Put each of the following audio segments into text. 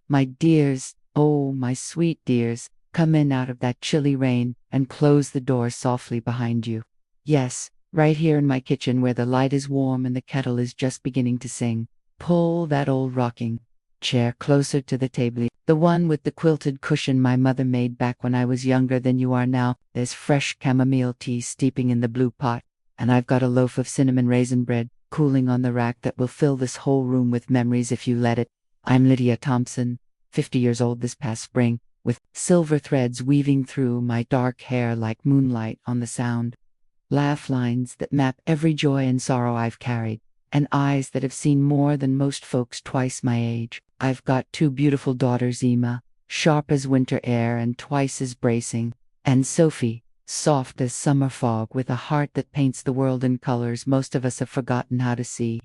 My dears, oh, my sweet dears, come in out of that chilly rain and close the door softly behind you. Yes, right here in my kitchen where the light is warm and the kettle is just beginning to sing. Pull that old rocking chair closer to the table, the one with the quilted cushion my mother made back when I was younger than you are now. There's fresh chamomile tea steeping in the blue pot, and I've got a loaf of cinnamon raisin bread cooling on the rack that will fill this whole room with memories if you let it. I'm Lydia Thompson, 50 years old this past spring, with silver threads weaving through my dark hair like moonlight on the sound. Laugh lines that map every joy and sorrow I've carried, and eyes that have seen more than most folks twice my age. I've got 2 beautiful daughters, Emma, sharp as winter air and twice as bracing, and Sophie, soft as summer fog with a heart that paints the world in colors most of us have forgotten how to see.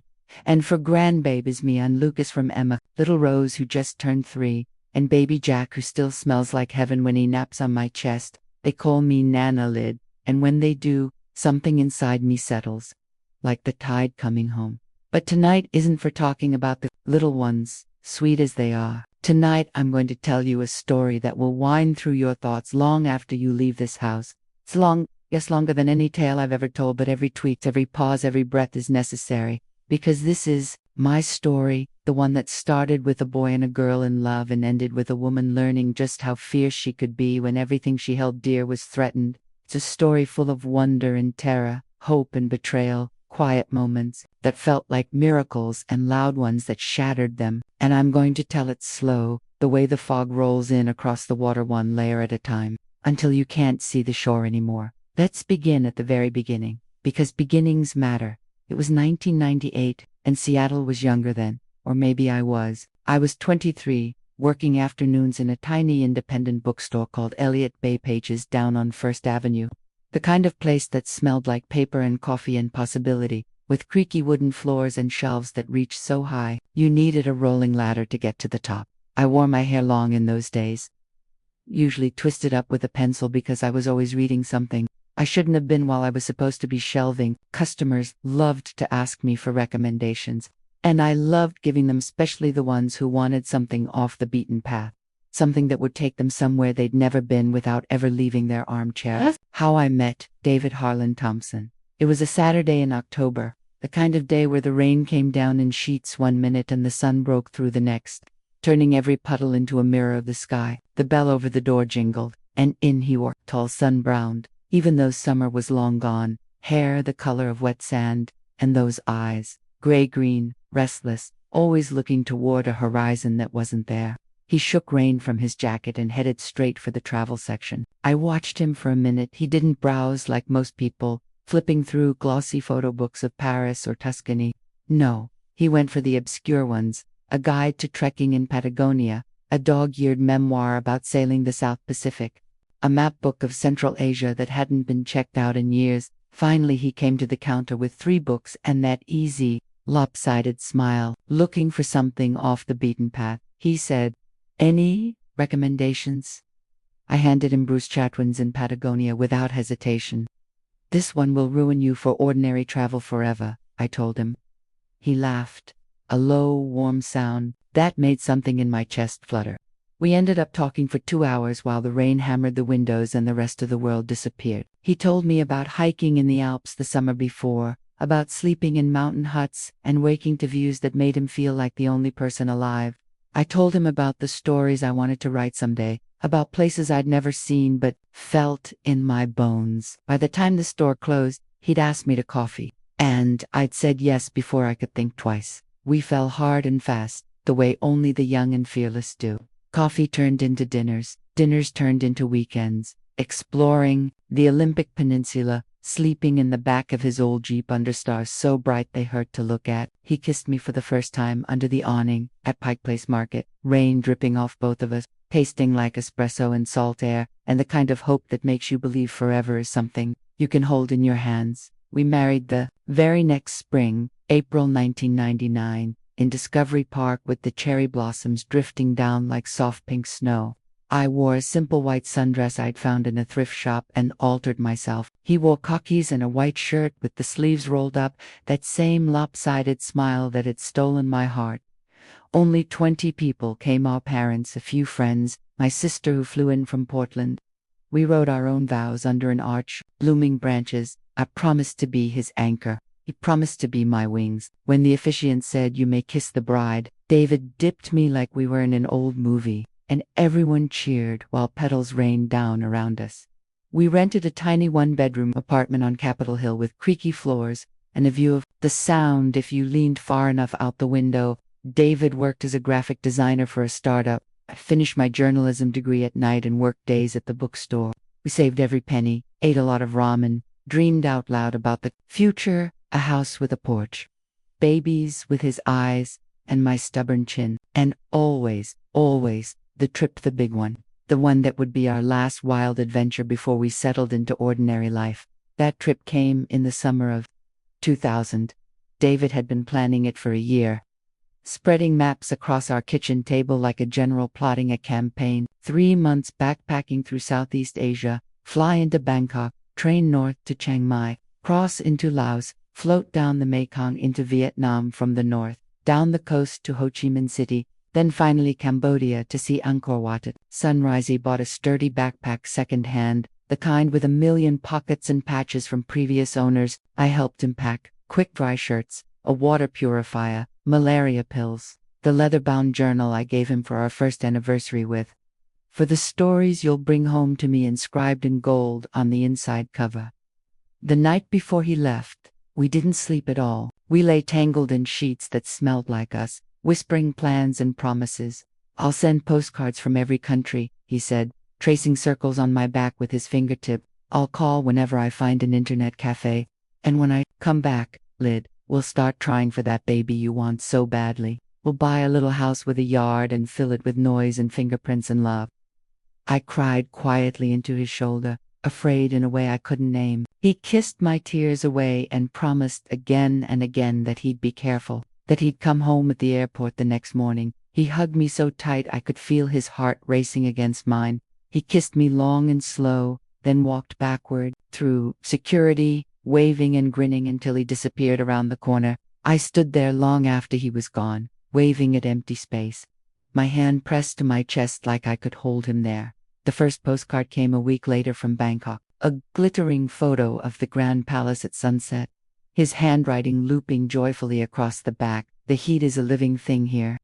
And for grandbabies, Mia and Lucas from Emma, little Rose who just turned 3, and baby Jack who still smells like heaven when he naps on my chest. They call me Nana Lid, and when they do, something inside me settles, like the tide coming home. But tonight isn't for talking about the little ones, sweet as they are. Tonight I'm going to tell you a story that will wind through your thoughts long after you leave this house. It's long, yes, longer than any tale I've ever told, but every tweet, every pause, every breath is necessary. Because this is my story, the one that started with a boy and a girl in love and ended with a woman learning just how fierce she could be when everything she held dear was threatened. It's a story full of wonder and terror, hope and betrayal, quiet moments that felt like miracles and loud ones that shattered them. And I'm going to tell it slow, the way the fog rolls in across the water one layer at a time, until you can't see the shore anymore. Let's begin at the very beginning, because beginnings matter. It was 1998, and Seattle was younger then, or maybe I was. I was 23, working afternoons in a tiny independent bookstore called Elliott Bay Pages down on First Avenue. The kind of place that smelled like paper and coffee and possibility, with creaky wooden floors and shelves that reached so high, you needed a rolling ladder to get to the top. I wore my hair long in those days, usually twisted up with a pencil because I was always reading something I shouldn't have been while I was supposed to be shelving. Customers loved to ask me for recommendations, and I loved giving them, especially the ones who wanted something off the beaten path, something that would take them somewhere they'd never been without ever leaving their armchair. How I met David Harlan Thompson. It was a Saturday in October, the kind of day where the rain came down in sheets one minute and the sun broke through the next, turning every puddle into a mirror of the sky. The bell over the door jingled, and in he walked, tall, sun-browned, even though summer was long gone, hair the color of wet sand, and those eyes, gray-green, restless, always looking toward a horizon that wasn't there. He shook rain from his jacket and headed straight for the travel section. I watched him for a minute. He didn't browse like most people, flipping through glossy photo books of Paris or Tuscany. No, he went for the obscure ones, a guide to trekking in Patagonia, a dog-eared memoir about sailing the South Pacific, a map book of Central Asia that hadn't been checked out in years. Finally he came to the counter with 3 books and that easy, lopsided smile. Looking for something off the beaten path, he said, "Any recommendations?" I handed him Bruce Chatwin's In Patagonia without hesitation. "This one will ruin you for ordinary travel forever," I told him. He laughed, a low, warm sound that made something in my chest flutter. We ended up talking for 2 hours while the rain hammered the windows and the rest of the world disappeared. He told me about hiking in the Alps the summer before, about sleeping in mountain huts and waking to views that made him feel like the only person alive. I told him about the stories I wanted to write someday, about places I'd never seen but felt in my bones. By the time the store closed, he'd asked me to coffee, and I'd said yes before I could think twice. We fell hard and fast, the way only the young and fearless do. Coffee turned into dinners, dinners turned into weekends, exploring the Olympic Peninsula, sleeping in the back of his old Jeep under stars so bright they hurt to look at. He kissed me for the first time under the awning at Pike Place Market, rain dripping off both of us, tasting like espresso and salt air, and the kind of hope that makes you believe forever is something you can hold in your hands. We married the very next spring, April 1999. In Discovery Park with the cherry blossoms drifting down like soft pink snow. I wore a simple white sundress I'd found in a thrift shop and altered myself. He wore khakis and a white shirt with the sleeves rolled up, that same lopsided smile that had stolen my heart. Only 20 people came, our parents, a few friends, my sister who flew in from Portland. We wrote our own vows under an arch, blooming branches. I promised to be his anchor. He promised to be my wings. When the officiant said, "You may kiss the bride," David dipped me like we were in an old movie, and everyone cheered while petals rained down around us. We rented a tiny one-bedroom apartment on Capitol Hill with creaky floors and a view of the Sound if you leaned far enough out the window. David worked as a graphic designer for a startup. I finished my journalism degree at night and worked days at the bookstore. We saved every penny, ate a lot of ramen, dreamed out loud about the future, a house with a porch, babies with his eyes, and my stubborn chin. And always, always, the trip, the big one. The one that would be our last wild adventure before we settled into ordinary life. That trip came in the summer of 2000. David had been planning it for a year, spreading maps across our kitchen table like a general plotting a campaign. 3 months backpacking through Southeast Asia, fly into Bangkok, train north to Chiang Mai, cross into Laos, float down the Mekong into Vietnam from the north, down the coast to Ho Chi Minh City, then finally Cambodia to see Angkor Wat. At sunrise he bought a sturdy backpack second-hand, the kind with a million pockets and patches from previous owners. I helped him pack quick dry shirts, a water purifier, malaria pills, the leather-bound journal I gave him for our first anniversary with. For the stories you'll bring home to me, inscribed in gold on the inside cover. The night before he left, we didn't sleep at all. We lay tangled in sheets that smelled like us, whispering plans and promises. "I'll send postcards from every country," he said, tracing circles on my back with his fingertip. "I'll call whenever I find an internet cafe. And when I come back, Lyd, we'll start trying for that baby you want so badly. We'll buy a little house with a yard and fill it with noise and fingerprints and love." I cried quietly into his shoulder, afraid in a way I couldn't name. He kissed my tears away and promised again and again that he'd be careful, that he'd come home at the airport the next morning. He hugged me so tight I could feel his heart racing against mine. He kissed me long and slow, then walked backward, through security, waving and grinning until he disappeared around the corner. I stood there long after he was gone, waving at empty space, my hand pressed to my chest like I could hold him there. The first postcard came a week later from Bangkok, a glittering photo of the Grand Palace at sunset, his handwriting looping joyfully across the back. "The heat is a living thing here,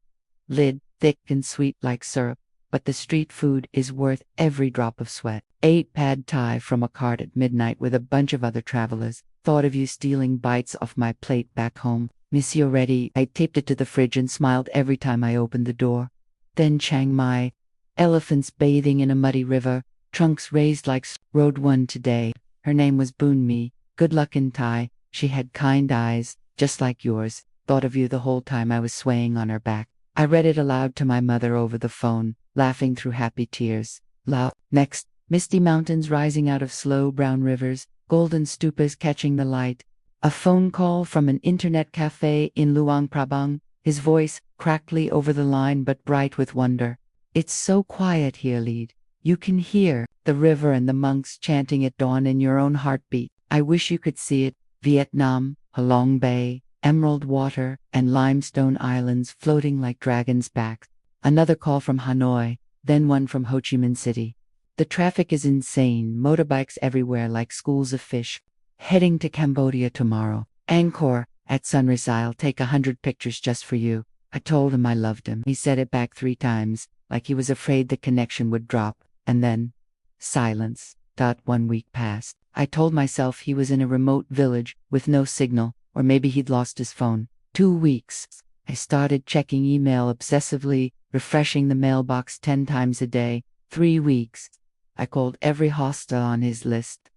Lyd, thick and sweet like syrup, but the street food is worth every drop of sweat. Ate pad thai from a cart at midnight with a bunch of other travelers. Thought of you stealing bites off my plate back home. Miss you already." I taped it to the fridge and smiled every time I opened the door. Then Chiang Mai, elephants bathing in a muddy river, trunks raised like rode one today. Her name was Boon Mi. Good luck in Thai. She had kind eyes, just like yours. Thought of you the whole time I was swaying on her back. I read it aloud to my mother over the phone, laughing through happy tears. Next, misty mountains rising out of slow brown rivers, golden stupas catching the light. A phone call from an internet cafe in Luang Prabang, his voice crackly over the line but bright with wonder. "It's so quiet here, Lyd. You can hear the river and the monks chanting at dawn in your own heartbeat. I wish you could see it. Vietnam, Halong Bay, emerald water, and limestone islands floating like dragons' backs." Another call from Hanoi, then one from Ho Chi Minh City. "The traffic is insane, motorbikes everywhere like schools of fish. Heading to Cambodia tomorrow. Angkor, at sunrise. I'll take 100 pictures just for you." I told him I loved him. He said it back 3 times, like he was afraid the connection would drop, and then silence. 1 week passed. I told myself he was in a remote village with no signal, or maybe he'd lost his phone. 2 weeks. I started checking email obsessively, refreshing the mailbox 10 times a day. 3 weeks. I called every hostel on his list.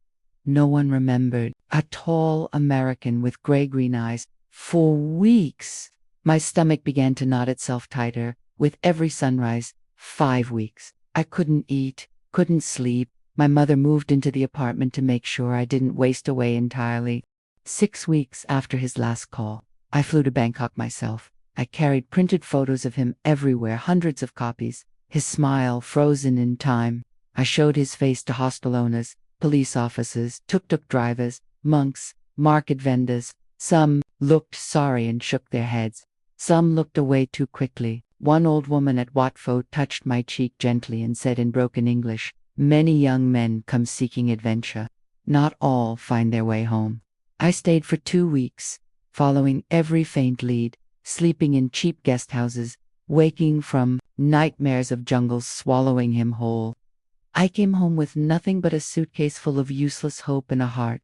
No one remembered. A tall American with gray-green eyes. 4 weeks. My stomach began to knot itself tighter with every sunrise. 5 weeks. I couldn't eat, couldn't sleep. My mother moved into the apartment to make sure I didn't waste away entirely. 6 weeks after his last call, I flew to Bangkok myself. I carried printed photos of him everywhere, hundreds of copies. His smile frozen in time. I showed his face to hostel owners, police officers, tuk-tuk drivers, monks, market vendors. Some looked sorry and shook their heads. Some looked away too quickly. One old woman at Watford touched my cheek gently and said in broken English, "Many young men come seeking adventure. Not all find their way home." I stayed for 2 weeks, following every faint lead, sleeping in cheap guest houses, waking from nightmares of jungles swallowing him whole. I came home with nothing but a suitcase full of useless hope and a heart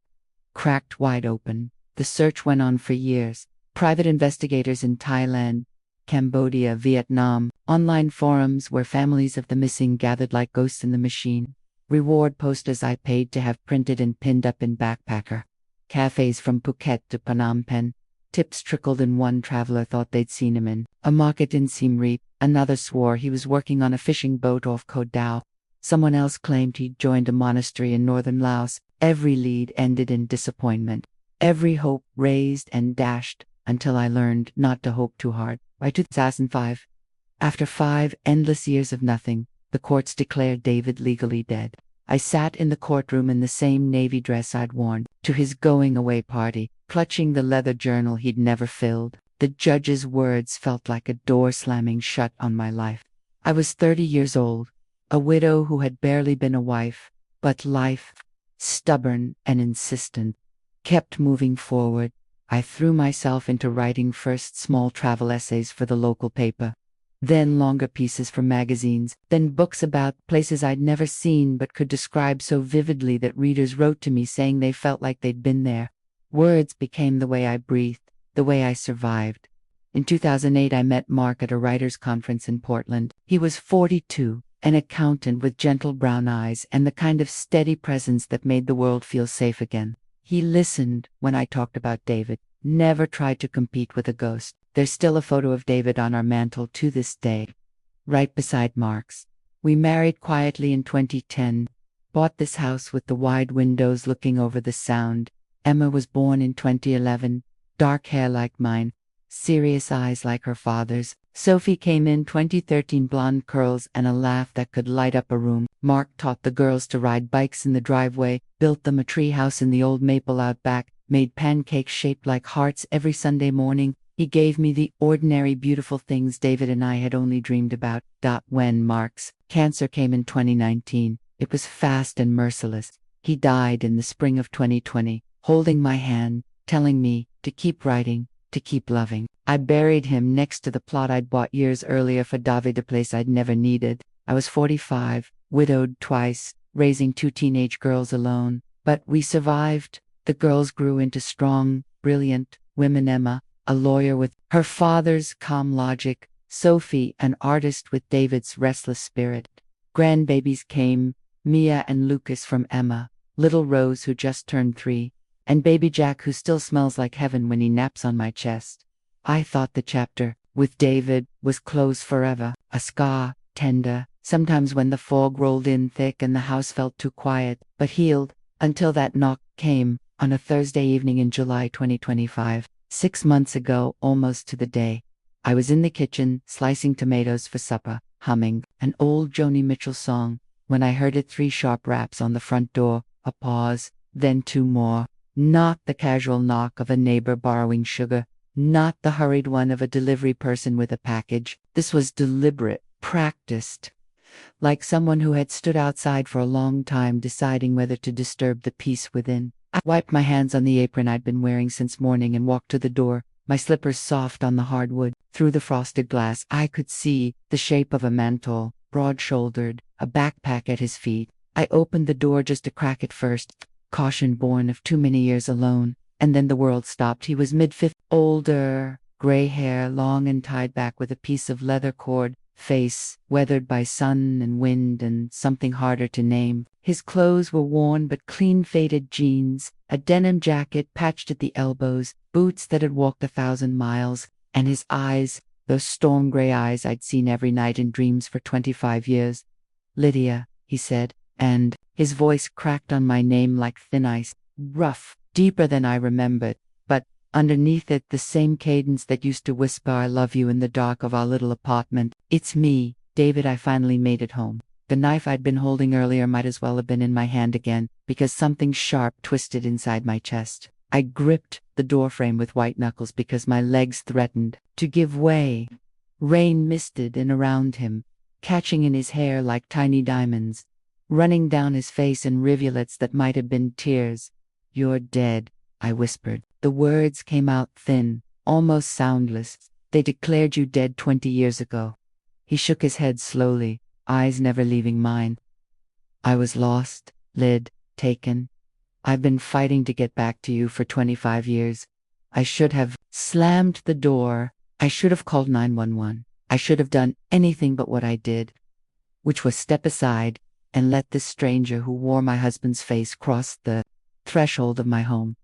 cracked wide open. The search went on for years. Private investigators in Thailand, Cambodia, Vietnam, online forums where families of the missing gathered like ghosts in the machine. Reward posters I paid to have printed and pinned up in backpacker. Cafes from Phuket to Phnom Penh. Tips trickled and one traveler thought they'd seen him in a market in Siem Reap. Another swore he was working on a fishing boat off Koh Tao. Someone else claimed he'd joined a monastery in northern Laos. Every lead ended in disappointment. Every hope raised and dashed until I learned not to hope too hard. By 2005, after 5 endless years of nothing, the courts declared David legally dead. I sat in the courtroom in the same navy dress I'd worn to his going-away party, clutching the leather journal he'd never filled. The judge's words felt like a door slamming shut on my life. I was 30 years old, a widow who had barely been a wife, but life, stubborn and insistent, kept moving forward. I threw myself into writing first small travel essays for the local paper, then longer pieces for magazines, then books about places I'd never seen but could describe so vividly that readers wrote to me saying they felt like they'd been there. Words became the way I breathed, the way I survived. In 2008, I met Mark at a writers' conference in Portland. He was 42, an accountant with gentle brown eyes and the kind of steady presence that made the world feel safe again. He listened when I talked about David, never tried to compete with a ghost. There's still a photo of David on our mantle to this day, right beside Mark's. We married quietly in 2010, bought this house with the wide windows looking over the Sound. Emma was born in 2011, dark hair like mine, serious eyes like her father's. Sophie came in 2013, blonde curls and a laugh that could light up a room. Mark taught the girls to ride bikes in the driveway, built them a tree house in the old maple out back, made pancakes shaped like hearts every Sunday morning. He gave me the ordinary beautiful things David and I had only dreamed about. When Mark's cancer came in 2019, it was fast and merciless. He died in the spring of 2020, holding my hand, telling me to keep writing, to keep loving. I buried him next to the plot I'd bought years earlier for David, a place I'd never needed. I was 45, widowed twice, raising 2 teenage girls alone. But we survived. The girls grew into strong, brilliant women. Emma, a lawyer with her father's calm logic. Sophie, an artist with David's restless spirit. Grandbabies came, Mia and Lucas from Emma, little Rose who just turned 3, and baby Jack who still smells like heaven when he naps on my chest. I thought the chapter with David was closed forever, a scar, tender, sometimes when the fog rolled in thick and the house felt too quiet, but healed, until that knock came on a Thursday evening in July 2025, 6 months ago, almost to the day. I was in the kitchen, slicing tomatoes for supper, humming an old Joni Mitchell song, when I heard it 3 sharp raps on the front door, a pause, then 2 more. Not the casual knock of a neighbor borrowing sugar, not the hurried one of a delivery person with a package. This was deliberate, practiced, like someone who had stood outside for a long time deciding whether to disturb the peace within. I wiped my hands on the apron I'd been wearing since morning and walked to the door, my slippers soft on the hardwood. Through the frosted glass I could see the shape of a man, tall, broad-shouldered, a backpack at his feet. I opened the door just to crack it first, caution born of too many years alone, and then the world stopped. He was mid-50, older, gray hair long and tied back with a piece of leather cord, face weathered by sun and wind and something harder to name. His clothes were worn but clean, faded jeans, a denim jacket patched at the elbows, boots that had walked 1,000 miles, and his eyes, those storm gray eyes I'd seen every night in dreams for 25 years. "Lydia," he said, and his voice cracked on my name like thin ice, rough, deeper than I remembered, but underneath it the same cadence that used to whisper "I love you" in the dark of our little apartment. "It's me, David." I finally made it home. The knife I'd been holding earlier might as well have been in my hand again, because something sharp twisted inside my chest. I gripped the doorframe with white knuckles because my legs threatened to give way. Rain misted in around him, catching in his hair like tiny diamonds, running down his face in rivulets that might have been tears. "You're dead," I whispered. The words came out thin, almost soundless. "They declared you dead 20 years ago." He shook his head slowly, eyes never leaving mine. "I was lost, Lyd, taken. I've been fighting to get back to you for 25 years. I should have slammed the door. I should have called 911. I should have done anything but what I did, which was step aside and let this stranger who wore my husband's face cross the threshold of my home."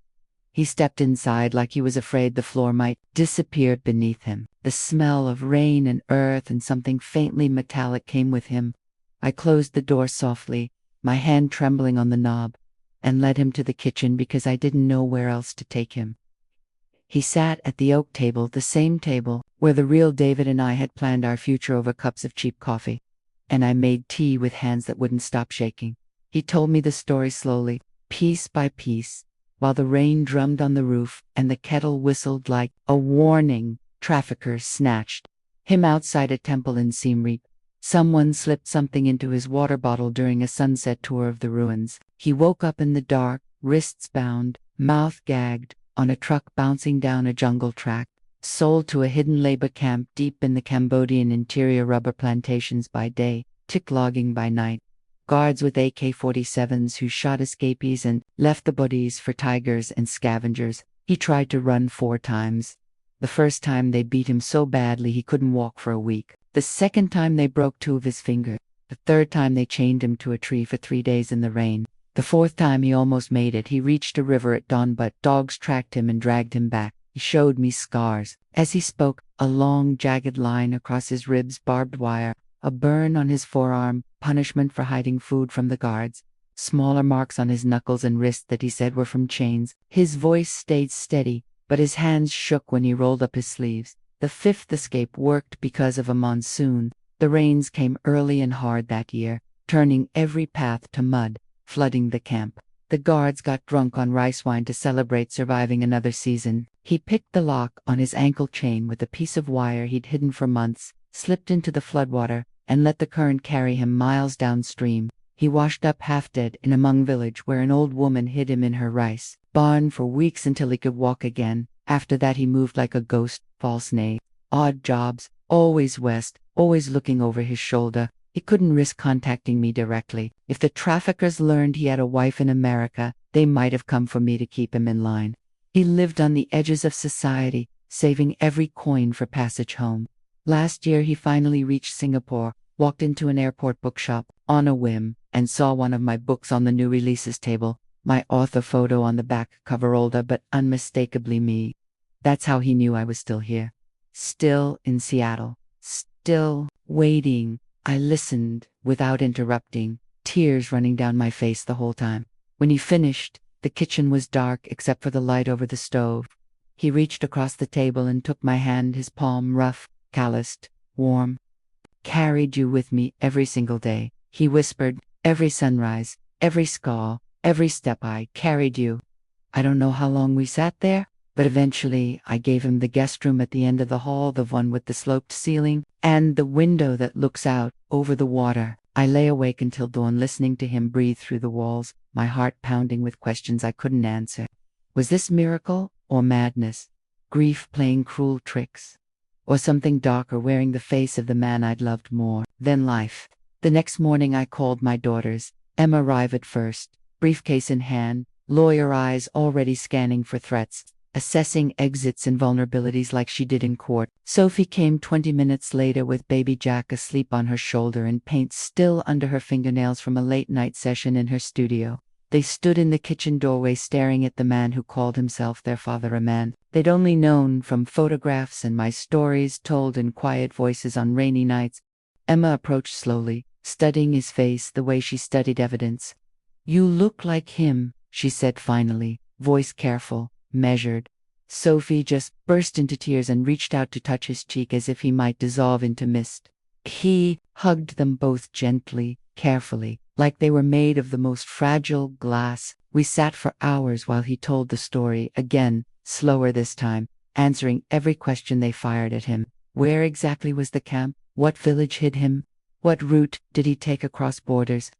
He stepped inside like he was afraid the floor might disappear beneath him. The smell of rain and earth and something faintly metallic came with him. I closed the door softly, my hand trembling on the knob, and led him to the kitchen because I didn't know where else to take him. He sat at the oak table, the same table where the real David and I had planned our future over cups of cheap coffee, and I made tea with hands that wouldn't stop shaking. He told me the story slowly, piece by piece, while the rain drummed on the roof and the kettle whistled like a warning. Traffickers snatched him outside a temple in Siem Reap. Someone slipped something into his water bottle during a sunset tour of the ruins. He woke up in the dark, wrists bound, mouth gagged, on a truck bouncing down a jungle track, sold to a hidden labor camp deep in the Cambodian interior, rubber plantations by day, tick logging by night. Guards with AK-47s who shot escapees and left the bodies for tigers and scavengers. He tried to run 4 times. The first time they beat him so badly he couldn't walk for a week. The second time they broke 2 of his fingers. The third time they chained him to a tree for 3 days in the rain. The fourth time he almost made it. He reached a river at dawn, but dogs tracked him and dragged him back. He showed me scars. As he spoke, a long, jagged line across his ribs, barbed wire, a burn on his forearm, punishment for hiding food from the guards, smaller marks on his knuckles and wrists that he said were from chains. His voice stayed steady, but his hands shook when he rolled up his sleeves. The 5th escape worked because of a monsoon. The rains came early and hard that year, turning every path to mud, flooding the camp. The guards got drunk on rice wine to celebrate surviving another season. He picked the lock on his ankle chain with a piece of wire he'd hidden for months, slipped into the floodwater, and let the current carry him miles downstream. He washed up half dead in a Hmong village where an old woman hid him in her rice barn for weeks until he could walk again. After that he moved like a ghost, false name, odd jobs, always west, always looking over his shoulder. He couldn't risk contacting me directly. If the traffickers learned he had a wife in America, they might have come for me to keep him in line. He lived on the edges of society, saving every coin for passage home. Last year he finally reached Singapore, walked into an airport bookshop on a whim, and saw one of my books on the new releases table. My author photo on the back cover, older but unmistakably me. That's how he knew I was still here. Still in Seattle. Still waiting. I listened without interrupting, tears running down my face the whole time. When he finished, the kitchen was dark except for the light over the stove. He reached across the table and took my hand, his palm rough, calloused, warm. "Carried you with me every single day," he whispered. "Every sunrise, every scar, every step I carried you." I don't know how long we sat there, but eventually I gave him the guest room at the end of the hall, the one with the sloped ceiling and the window that looks out over the water. I lay awake until dawn listening to him breathe through the walls, my heart pounding with questions I couldn't answer. Was this miracle or madness? Grief playing cruel tricks? Or something darker wearing the face of the man I'd loved more than life? The next morning I called my daughters. Emma arrived at first, briefcase in hand, lawyer eyes already scanning for threats, assessing exits and vulnerabilities like she did in court. Sophie came 20 minutes later with baby Jack asleep on her shoulder and paint still under her fingernails from a late-night session in her studio. They stood in the kitchen doorway staring at the man who called himself their father, a man they'd only known from photographs and my stories told in quiet voices on rainy nights. Emma approached slowly, studying his face the way she studied evidence. "You look like him," she said finally, voice careful, measured. Sophie just burst into tears and reached out to touch his cheek as if he might dissolve into mist. He hugged them both gently, carefully, like they were made of the most fragile glass. We sat for hours while he told the story, again, slower this time, answering every question they fired at him. Where exactly was the camp? What village hid him? What route did he take across borders?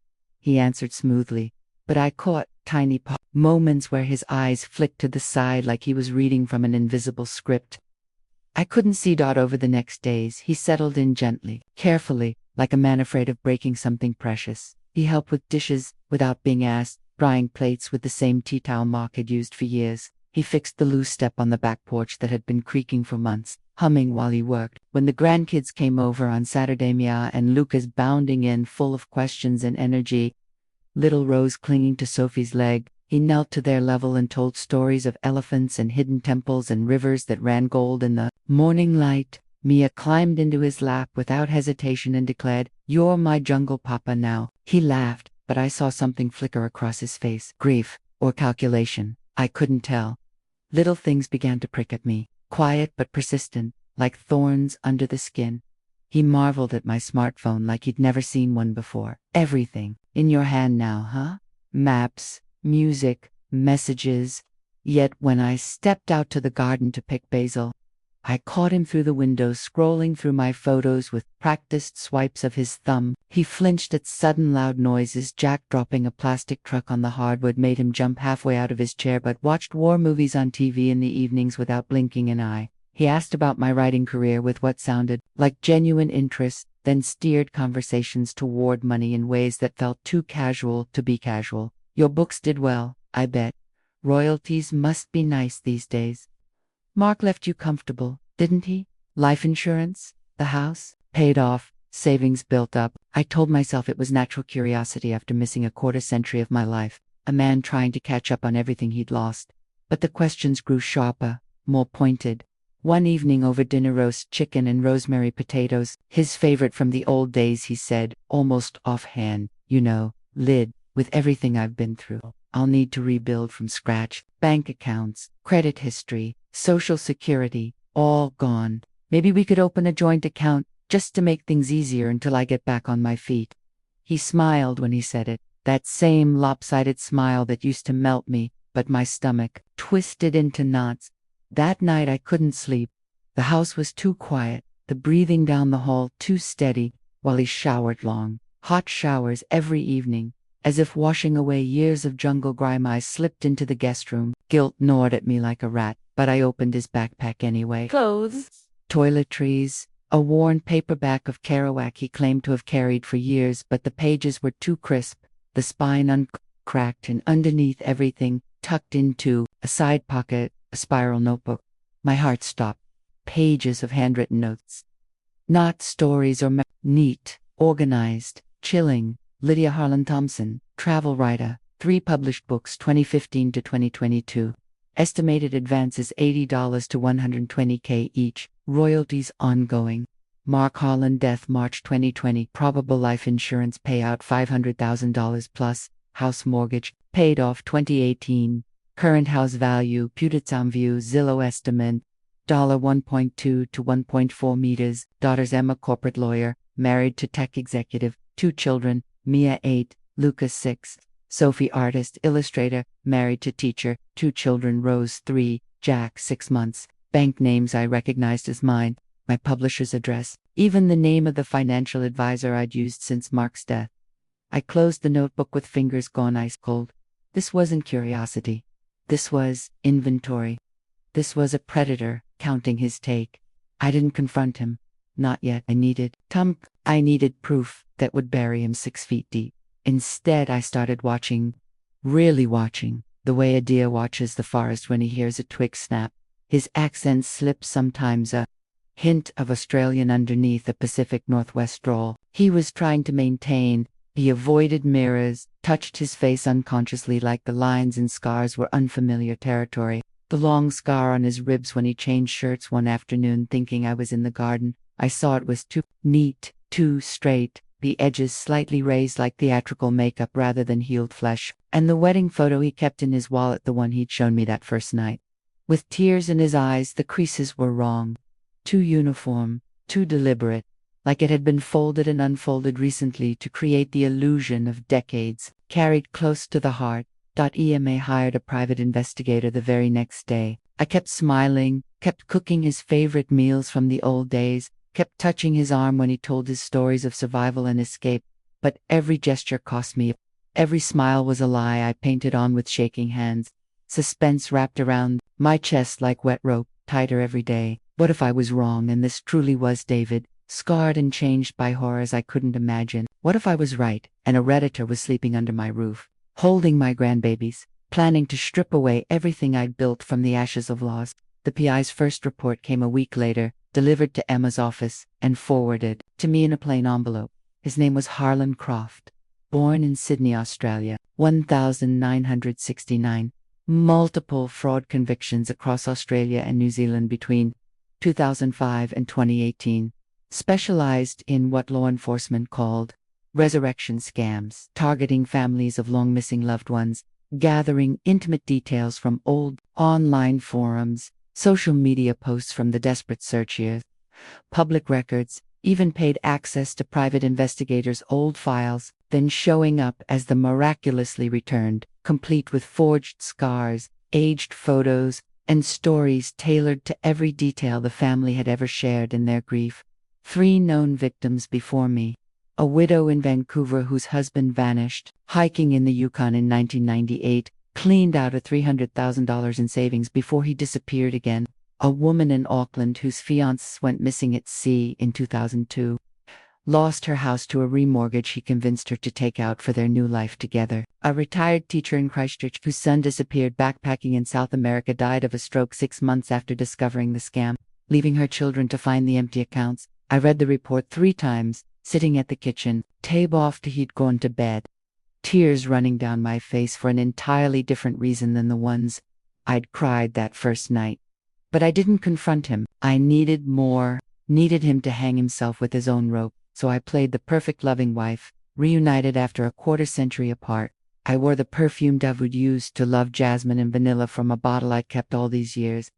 He answered smoothly, but I caught tiny moments where his eyes flicked to the side like he was reading from an invisible script. I couldn't see Dot over the next days. He settled in gently, carefully, like a man afraid of breaking something precious. He helped with dishes without being asked, drying plates with the same tea towel Mark had used for years. He fixed the loose step on the back porch that had been creaking for months, humming while he worked. When the grandkids came over on Saturday, Mia and Lucas bounding in, full of questions and energy, little Rose clinging to Sophie's leg, he knelt to their level and told stories of elephants and hidden temples and rivers that ran gold in the morning light. Mia climbed into his lap without hesitation and declared, "You're my jungle papa now." He laughed, but I saw something flicker across his face. Grief or calculation. I couldn't tell. Little things began to prick at me, quiet but persistent, like thorns under the skin. He marveled at my smartphone like he'd never seen one before. "Everything in your hand now, huh? Maps, music, messages." Yet when I stepped out to the garden to pick basil, I caught him through the window scrolling through my photos with practiced swipes of his thumb. He flinched at sudden loud noises. Jack dropping a plastic truck on the hardwood made him jump halfway out of his chair, but watched war movies on TV in the evenings without blinking an eye. He asked about my writing career with what sounded like genuine interest, then steered conversations toward money in ways that felt too casual to be casual. "Your books did well, I bet. Royalties must be nice these days. Mark left you comfortable, didn't he? Life insurance, the house, paid off, savings built up." I told myself it was natural curiosity after missing a quarter century of my life, a man trying to catch up on everything he'd lost. But the questions grew sharper, more pointed. One evening over dinner, roast chicken and rosemary potatoes, his favorite from the old days, he said, almost offhand, "You know, Lyd, with everything I've been through, I'll need to rebuild from scratch. Bank accounts, credit history, Social Security, all gone. Maybe we could open a joint account just to make things easier until I get back on my feet." He smiled when he said it, that same lopsided smile that used to melt me, but my stomach twisted into knots. That night I couldn't sleep. The house was too quiet, the breathing down the hall too steady, while he showered long, hot showers every evening, as if washing away years of jungle grime. I slipped into the guest room. Guilt gnawed at me like a rat, but I opened his backpack anyway. Clothes, toiletries, a worn paperback of Kerouac he claimed to have carried for years, but the pages were too crisp, the spine uncracked, and underneath everything, tucked into a side pocket, a spiral notebook. My heart stopped. Pages of handwritten notes. Not stories or neat, organized, chilling. Lydia Harlan Thompson, travel writer, 3 published books 2015 to 2022. Estimated advances $80 to $120K each. Royalties ongoing. Mark Harlan death March 2020. Probable life insurance payout $500,000 plus. House mortgage paid off 2018. Current house value Pututzam View Zillow estimate $1.2 to 1.4 meters. Daughters Emma corporate lawyer, married to tech executive, 2 children, Mia 8, Lucas 6. Sophie artist, illustrator, married to teacher, 2 children, Rose 3, Jack 6 months. Bank names I recognized as mine, my publisher's address, even the name of the financial advisor I'd used since Mark's death. I closed the notebook with fingers gone ice cold. This wasn't curiosity. This was inventory. This was a predator counting his take. I didn't confront him. Not yet. I needed proof that would bury him 6 feet deep. Instead, I started watching, really watching, the way a deer watches the forest when he hears a twig snap. His accent slips sometimes, a hint of Australian underneath a Pacific Northwest drawl. He was trying to maintain. He avoided mirrors, touched his face unconsciously like the lines and scars were unfamiliar territory. The long scar on his ribs when he changed shirts one afternoon thinking I was in the garden. I saw it was too neat, too straight, the edges slightly raised like theatrical makeup rather than healed flesh, and the wedding photo he kept in his wallet, the one he'd shown me that first night. With tears in his eyes, the creases were wrong. Too uniform, too deliberate, like it had been folded and unfolded recently to create the illusion of decades, carried close to the heart. EMA hired a private investigator the very next day. I kept smiling, kept cooking his favorite meals from the old days, kept touching his arm when he told his stories of survival and escape, but every gesture cost me. Every smile was a lie I painted on with shaking hands. Suspense wrapped around my chest like wet rope, tighter every day. What if I was wrong and this truly was David, scarred and changed by horrors I couldn't imagine? What if I was right and a redditor was sleeping under my roof, holding my grandbabies, planning to strip away everything I'd built from the ashes of loss? The PI's first report came a week later, delivered to Emma's office, and forwarded to me in a plain envelope. His name was Harlan Croft. Born in Sydney, Australia, 1969. Multiple fraud convictions across Australia and New Zealand between 2005 and 2018. Specialized in what law enforcement called resurrection scams, targeting families of long-missing loved ones, gathering intimate details from old online forums, social media posts from the desperate searchers, public records, even paid access to private investigators' old files, then showing up as the miraculously returned, complete with forged scars, aged photos, and stories tailored to every detail the family had ever shared in their grief. 3 known victims before me. A widow in Vancouver whose husband vanished, hiking in the Yukon in 1998, cleaned out of $300,000 in savings before he disappeared again. A woman in Auckland whose fiancé went missing at sea in 2002. Lost her house to a remortgage he convinced her to take out for their new life together. A retired teacher in Christchurch whose son disappeared backpacking in South America died of a stroke 6 months after discovering the scam, leaving her children to find the empty accounts. I read the report 3 times, sitting at the kitchen table after he'd gone to bed, tears running down my face for an entirely different reason than the ones I'd cried that first night. But I didn't confront him. I needed more, needed him to hang himself with his own rope. So I played the perfect loving wife, reunited after a quarter-century apart. I wore the perfume Dove would use to love jasmine and vanilla from a bottle I'd kept all these years.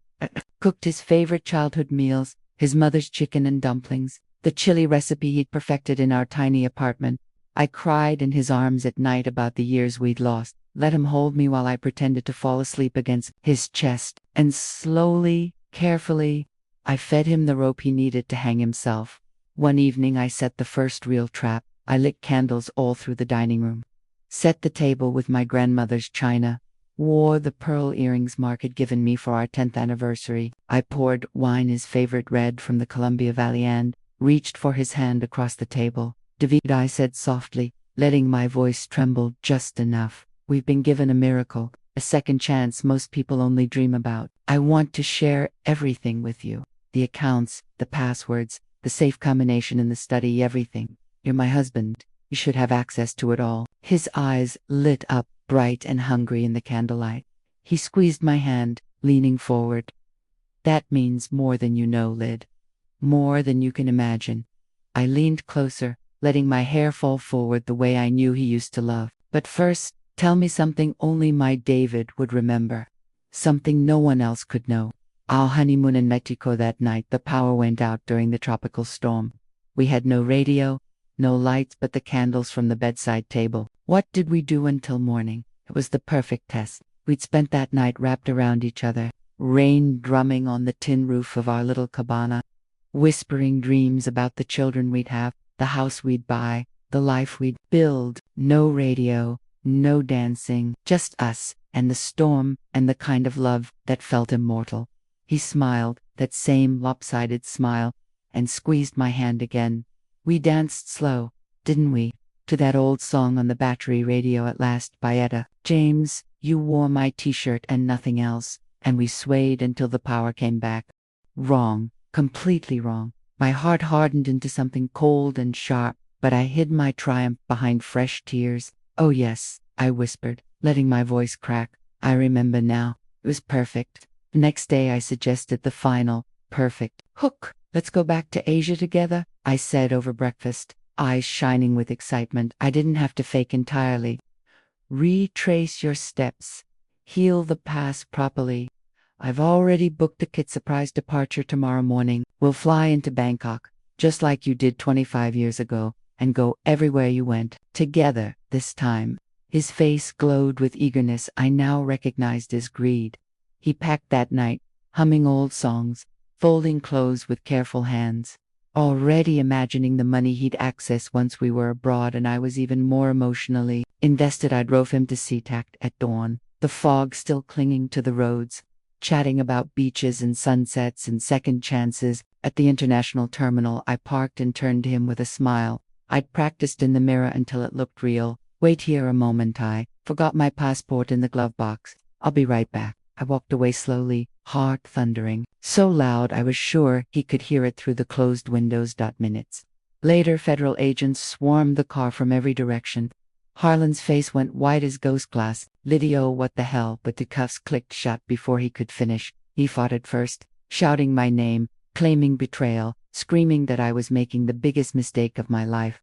Cooked his favorite childhood meals, his mother's chicken and dumplings, the chili recipe he'd perfected in our tiny apartment. I cried in his arms at night about the years we'd lost, let him hold me while I pretended to fall asleep against his chest, and slowly, carefully, I fed him the rope he needed to hang himself. One evening I set the first real trap. I lit candles all through the dining room, set the table with my grandmother's china, wore the pearl earrings Mark had given me for our 10th anniversary. I poured wine, his favorite red from the Columbia Valley, and reached for his hand across the table. David, I said softly, letting my voice tremble just enough. We've been given a miracle, a second chance most people only dream about. I want to share everything with you. The accounts, the passwords, the safe combination in the study, everything. You're my husband. You should have access to it all. His eyes lit up, bright and hungry in the candlelight. He squeezed my hand, leaning forward. That means more than you know, Lyd. More than you can imagine. I leaned closer, letting my hair fall forward the way I knew he used to love. But first, tell me something only my David would remember. Something no one else could know. Our honeymoon in Mexico that night, the power went out during the tropical storm. We had no radio, no lights but the candles from the bedside table. What did we do until morning? It was the perfect test. We'd spent that night wrapped around each other, rain drumming on the tin roof of our little cabana, whispering dreams about the children we'd have, the house we'd buy, the life we'd build. No radio, no dancing, just us and the storm and the kind of love that felt immortal. He smiled, that same lopsided smile, and squeezed my hand again. We danced slow, didn't we, to that old song on the battery radio at last by Etta James. You wore my t-shirt and nothing else, and we swayed until the power came back. Wrong, completely wrong. My heart hardened into something cold and sharp, but I hid my triumph behind fresh tears. Oh yes, I whispered, letting my voice crack. I remember now. It was perfect. The next day I suggested the final, perfect hook. Let's go back to Asia together, I said over breakfast, eyes shining with excitement. I didn't have to fake entirely. Retrace your steps. Heal the past properly. I've already booked the kid surprise departure tomorrow morning. We'll fly into Bangkok, just like you did 25 years ago, and go everywhere you went, together this time. His face glowed with eagerness I now recognized as greed. He packed that night, humming old songs, folding clothes with careful hands, already imagining the money he'd access once we were abroad, and I was even more emotionally invested. I drove him to SeaTac at dawn, the fog still clinging to the roads, chatting about beaches and sunsets and second chances. At the international terminal, I parked and turned to him with a smile. I'd practiced in the mirror until it looked real. Wait here a moment, I forgot my passport in the glove box. I'll be right back. I walked away slowly, heart thundering, so loud I was sure he could hear it through the closed windows. Minutes later, federal agents swarmed the car from every direction. Harlan's face went white as ghost glass. Lydio, what the hell? But the cuffs clicked shut before he could finish. He fought at first, shouting my name, claiming betrayal, screaming that I was making the biggest mistake of my life.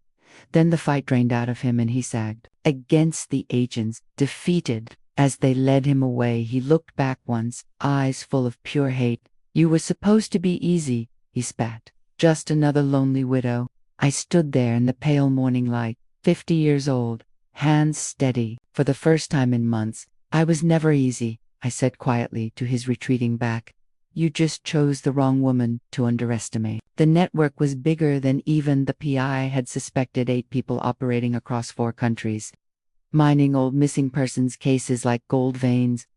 Then the fight drained out of him and he sagged against the agents, defeated. As they led him away, he looked back once, eyes full of pure hate. You were supposed to be easy, he spat. Just another lonely widow. I stood there in the pale morning light, 50 years old, hands steady. For the first time in months, I was never easy, I said quietly to his retreating back. You just chose the wrong woman to underestimate. The network was bigger than even the PI had suspected. 8 people operating across 4 countries, mining old missing persons cases like gold veins,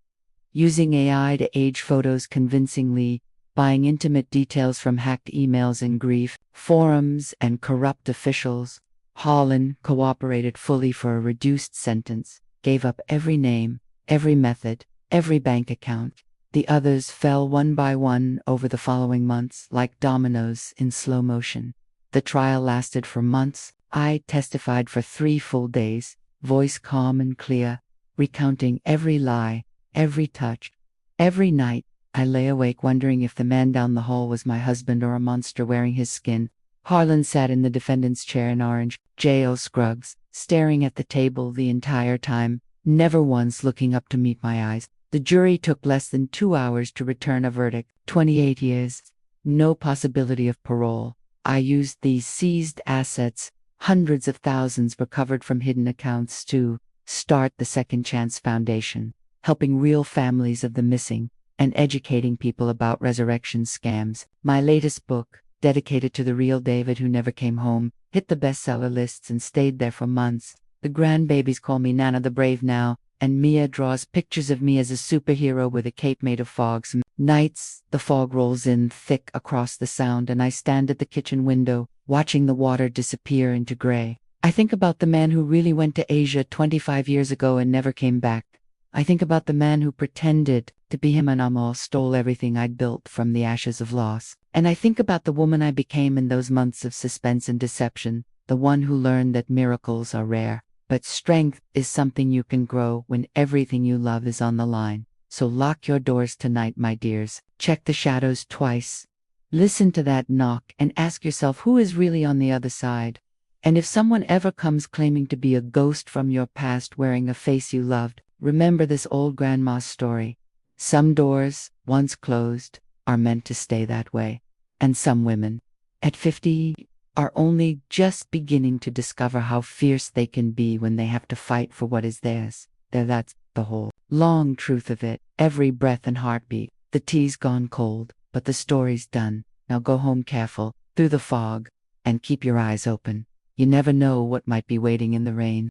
using AI to age photos convincingly, buying intimate details from hacked emails and grief, forums and corrupt officials. Harlan cooperated fully for a reduced sentence, gave up every name, every method, every bank account. The others fell one by one over the following months, like dominoes in slow motion. The trial lasted for months. I testified for 3 full days, voice calm and clear, recounting every lie, every touch. Every night, I lay awake wondering if the man down the hall was my husband or a monster wearing his skin. Harlan sat in the defendant's chair in orange, J.O. Scruggs, staring at the table the entire time, never once looking up to meet my eyes. The jury took less than 2 hours to return a verdict, 28 years, no possibility of parole. I used these seized assets, hundreds of thousands recovered from hidden accounts, to start the Second Chance Foundation, helping real families of the missing and educating people about resurrection scams. My latest book, dedicated to the real David who never came home, hit the bestseller lists and stayed there for months. The grandbabies call me Nana the Brave now, and Mia draws pictures of me as a superhero with a cape made of fog. Some nights, the fog rolls in thick across the Sound, and I stand at the kitchen window, watching the water disappear into gray. I think about the man who really went to Asia 25 years ago and never came back. I think about the man who pretended to be him and almost stole everything I'd built from the ashes of loss. And I think about the woman I became in those months of suspense and deception, the one who learned that miracles are rare. But strength is something you can grow when everything you love is on the line. So lock your doors tonight, my dears. Check the shadows twice. Listen to that knock and ask yourself who is really on the other side. And if someone ever comes claiming to be a ghost from your past wearing a face you loved, remember this old grandma's story. Some doors, once closed, are meant to stay that way. And some women, at 50, are only just beginning to discover how fierce they can be when they have to fight for what is theirs. That's the whole long truth of it. Every breath and heartbeat. The tea's gone cold, but the story's done. Now go home careful, through the fog, and keep your eyes open. You never know what might be waiting in the rain.